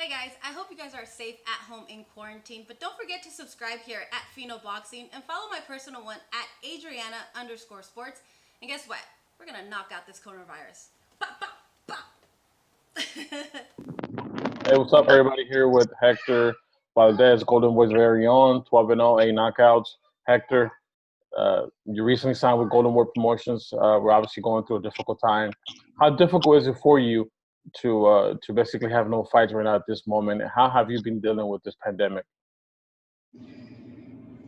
Hey guys, I hope you guys are safe at home in quarantine, but don't forget to subscribe here at Fino Boxing and follow my personal one at Adriana_sports. And guess what? We're gonna knock out this coronavirus. Bop, bop, bop. Hey, what's up, everybody? Here with Hector Valdez, Golden Boy's very own, 12-0, 8 knockouts. Hector, you recently signed with Golden Boy Promotions. We're obviously going through a difficult time. How difficult is it for you to basically have no fights right now at this moment? How have you been dealing with this pandemic?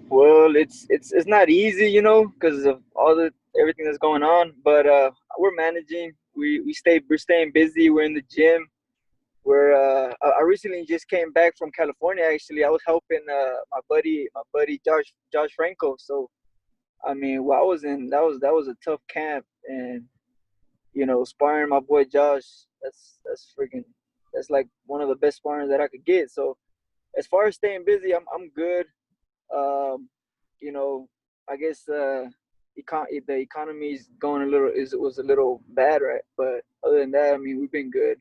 Well, it's not easy, because of all the everything that's going on. But we're managing. We're staying busy. We're in the gym. I recently just came back from California. Actually, I was helping my buddy Josh Franco. So I mean, I was in that was a tough camp, and sparring my boy Josh. That's like one of the best sparring that I could get. So as far as staying busy, I'm good. Um, you know, I guess the economy is going was a little bad, right? But other than that, I mean, we've been good.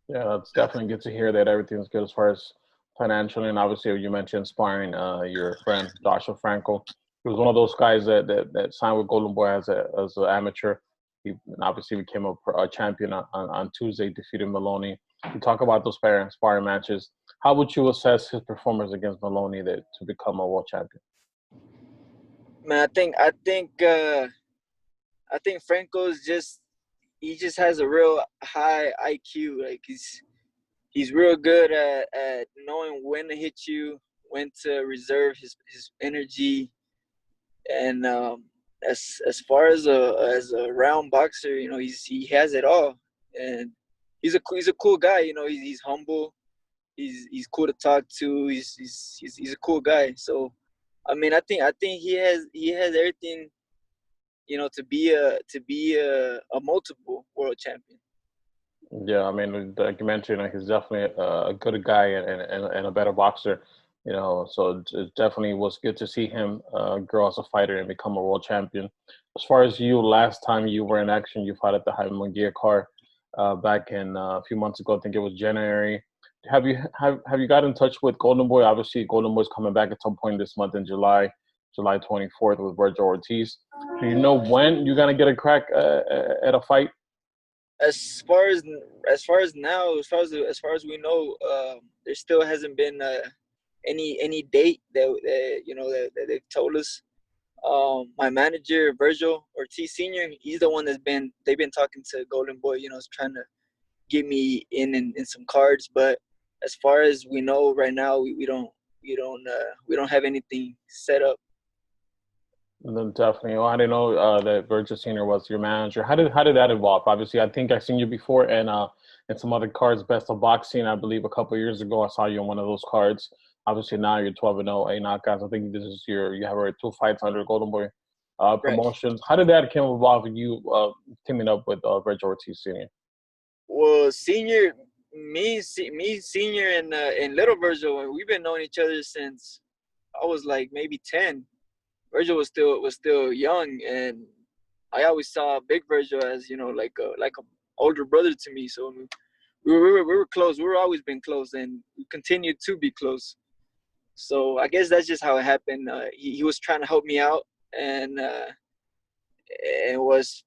Yeah, that's definitely good to hear that everything's good as far as financially. And obviously, you mentioned sparring your friend Joshua Franco. He was one of those guys that signed with Golden Boy as an amateur. He obviously became a champion on Tuesday, defeating Maloney. You talk about those sparring matches. How would you assess his performance against Maloney to become a world champion? Man, I think Franco's just he just has a real high IQ. Like he's real good at knowing when to hit you, when to reserve his energy, and as far as a round boxer, he has it all, and he's a cool guy. He's humble. He's cool to talk to. He's a cool guy. So, I mean, I think he has everything, to be a multiple world champion. Yeah, I mean, like you mentioned, like, he's definitely a good guy and a better boxer. So it definitely was good to see him grow as a fighter and become a world champion. As far as you, last time you were in action, you fought at the Jaime Munguia card back in a few months ago. I think it was January. Have you got in touch with Golden Boy? Obviously, Golden Boy's coming back at some point this month in July, July 24th with Vergil Ortiz. Do you know when you're gonna get a crack at a fight? As far as now, as far as we know, there still hasn't been any date that they've told us. My manager Vergil Ortiz Senior, he's the one they've been talking to Golden Boy, is trying to get me in some cards. But as far as we know right now, we don't have anything set up. Then definitely. Oh, I didn't know that Vergil Senior was your manager. How did that evolve? Obviously, I think I seen you before and some other cards, Best of Boxing. I believe a couple of years ago I saw you on one of those cards. Obviously now you're 12-0, 8 knockouts. I think this is you have already 2 fights under Golden Boy Right. promotions. How did that come about with you teaming up with Vergil Ortiz Senior? Well, senior, me, senior, and little Virgil, we've been knowing each other since I was like maybe 10. Virgil was still young, and I always saw Big Virgil as like a older brother to me. So we were close. We were always been close, and we continued to be close. So I guess that's just how it happened. He was trying to help me out, and was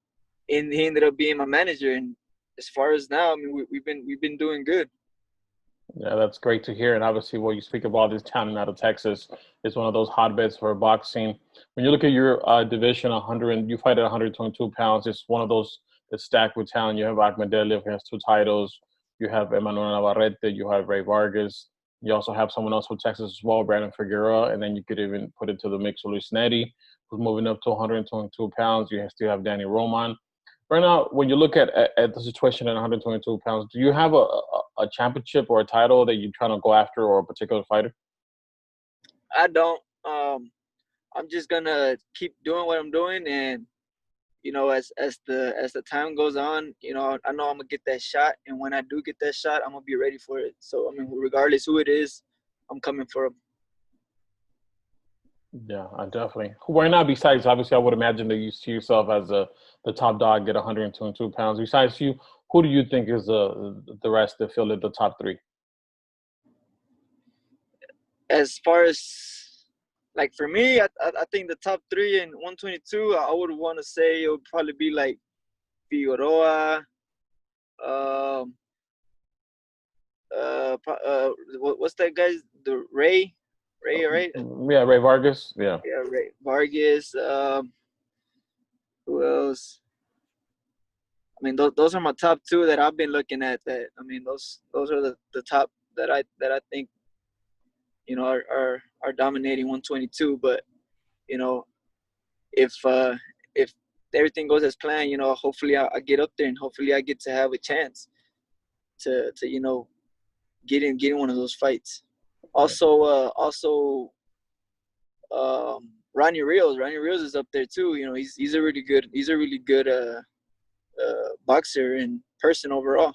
and he ended up being my manager. And as far as now, I mean, we've been doing good. Yeah, that's great to hear. And obviously, what you speak about this town out of Texas is one of those hotbeds for boxing. When you look at your division, 100, you fight at 122 pounds. It's one of those that's stacked with talent. You have Ahmed Deliev, who has 2 titles. You have Emmanuel Navarrete. You have Ray Vargas. You also have someone else from Texas as well, Brandon Figueroa. And then you could even put into the mix Luis Neri, who's moving up to 122 pounds. You still have Danny Roman. Right now, when you look at the situation at 122 pounds, do you have a championship or a title that you're trying to go after, or a particular fighter? I don't. I'm just gonna keep doing what I'm doing, and as the time goes on, I know I'm gonna get that shot, and when I do get that shot, I'm gonna be ready for it. So I mean, regardless who it is, I'm coming for him. Yeah, I definitely. Why not? Besides, obviously, I would imagine that you see yourself as the top dog at 122 pounds. Besides you, who do you think is the rest that fill in the top three? as far as like for me, I think the top three in 122, I would want to say it would probably be like Figueroa, um, what's that guy's the Ray, right? Yeah, Ray Vargas. Yeah. Yeah, Ray Vargas. Who else? I mean, those are my top two that I've been looking at. That I mean, those are the top that I think are dominating 122. But you know, if everything goes as planned, hopefully I get up there and hopefully I get to have a chance to get in one of those fights. Also, Ronny Rios. Ronny Rios is up there too. He's a really good boxer and person overall.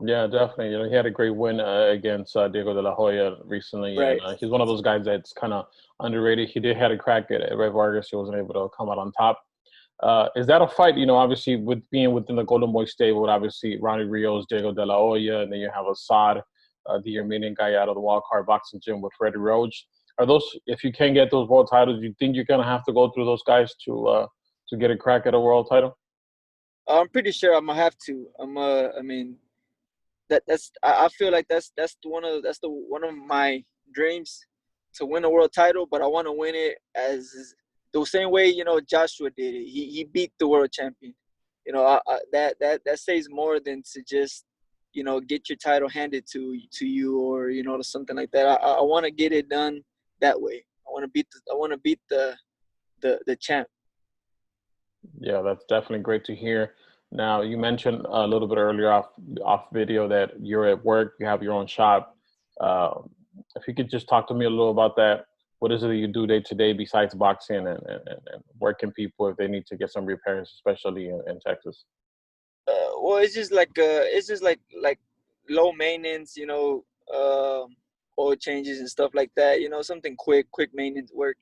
Yeah, definitely. He had a great win against Diego de la Hoya recently, and Right. he's one of those guys that's kind of underrated. He did had a crack at Ray Vargas. He wasn't able to come out on top. Is that a fight? Obviously, with being within the Golden Boy stable, with obviously Ronnie Rios, Diego de la Hoya, and then you have Assad, the Armenian guy out of the Wildcard Boxing Gym with Freddie Roach. Are those? If you can get those world titles, do you think you're gonna have to go through those guys to get a crack at a world title? I'm pretty sure I'm gonna have to. I mean, I feel like that's one of my dreams to win a world title, but I want to win it as the same way Joshua did it. He beat the world champion. That says more than to just get your title handed to you or something like that. I want to get it done that way. I want to beat the champ. Yeah, that's definitely great to hear. Now, you mentioned a little bit earlier off video that you're at work, you have your own shop. Uh, if you could just talk to me a little about that. What is it that you do day to day besides boxing, and working people if they need to get some repairs, especially in Texas? Well, it's just like low maintenance, oil changes and stuff like that. Something quick maintenance work,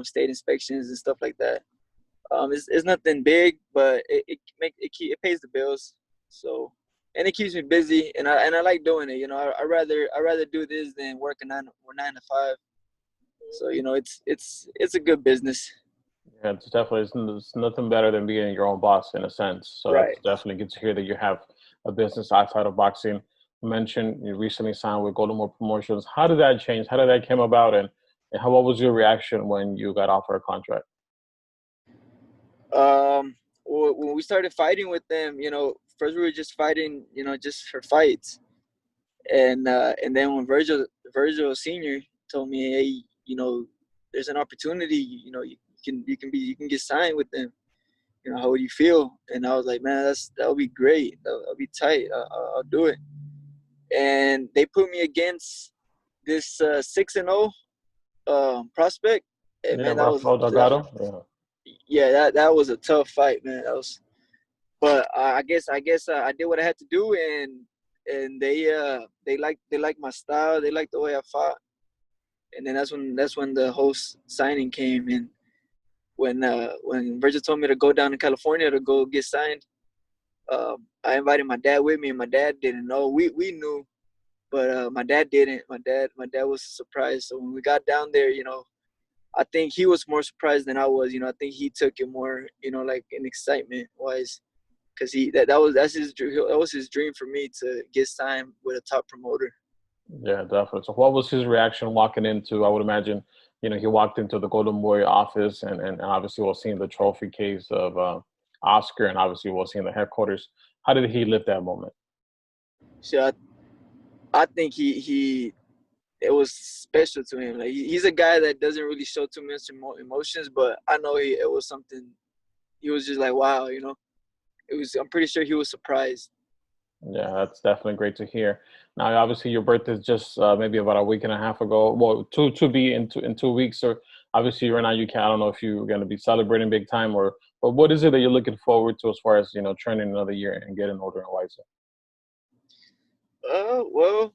state inspections and stuff like that. It's nothing big, but it pays the bills. So, and it keeps me busy, and I like doing it. I rather do this than work a 9 to 5. So it's a good business. Yeah, it's definitely it's nothing better than being your own boss in a sense. So Right. that's definitely good to hear that you have a business outside of boxing. You mentioned you recently signed with Golden More Promotions. How did that change? How did that came about, and what was your reaction when you got offered a contract? When we started fighting with them, first we were just fighting, just for fights, and then when Vergil Senior told me, hey, there's an opportunity, you can get signed with them. How would you feel? And I was like, man, that would be great. That'll be tight. I'll do it. And they put me against this 6-0 prospect. And Yeah, man, that was Rafael Delgado. Yeah. yeah, that was a tough fight, man. But I guess I did what I had to do, and they like my style. They like the way I fought, and then that's when the whole signing came in. When Virgil told me to go down to California to go get signed, I invited my dad with me, and my dad didn't know. We knew, but my dad didn't. My dad was surprised. So when we got down there, I think he was more surprised than I was. I think he took it more, like in excitement wise, because that was his dream for me to get signed with a top promoter. Yeah, definitely. So what was his reaction walking into, I would imagine, he walked into the Golden Boy office and obviously we'll see the trophy case of Oscar, and obviously we'll see the headquarters. How did he live that moment? So I think he it was special to him. Like he's a guy that doesn't really show too much emotions, but I know it was something. He was just like, wow, It was. I'm pretty sure he was surprised. Yeah, that's definitely great to hear. Now, obviously, your birthday is just maybe about a week and a half ago. Well, to be in 2 weeks, or obviously right now you can't. I don't know if you're going to be celebrating big time, but what is it that you're looking forward to as far as training another year and getting older and wiser? Well,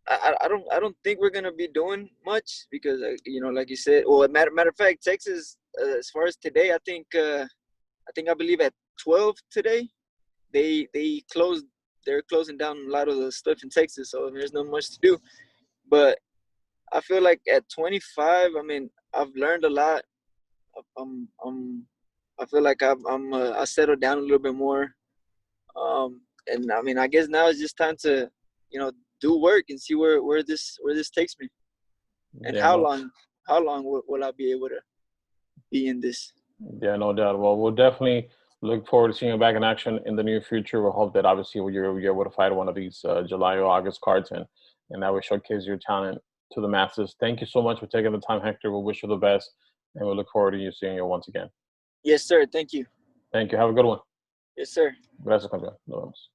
I don't think we're gonna be doing much because like you said. Well, matter of fact, Texas, as far as today, I believe at 12 today, they closed. They're closing down a lot of the stuff in Texas, so there's not much to do. But I feel like at 25, I mean, I've learned a lot. I feel like I settled down a little bit more. And I mean, I guess now it's just time to, do work and see where this takes me, and Yeah, no, how long will I be able to be in this? yeah, no doubt. Well, we'll definitely look forward to seeing you back in action in the near future. We'll hope that obviously you're able to fight one of these July or August cards, and that will showcase your talent to the masses. Thank you so much for taking the time, Hector. We wish you the best, and we look forward to you seeing you once again. Yes, sir. Thank you. Thank you. Have a good one. Yes, sir. Gracias, campeón. Nos vemos.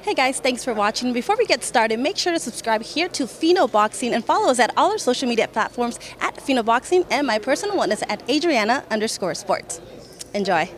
Hey guys, thanks for watching. Before we get started, make sure to subscribe here to Fino Boxing and follow us at all our social media platforms at Fino Boxing, and my personal one is at Adriana_sports. Enjoy.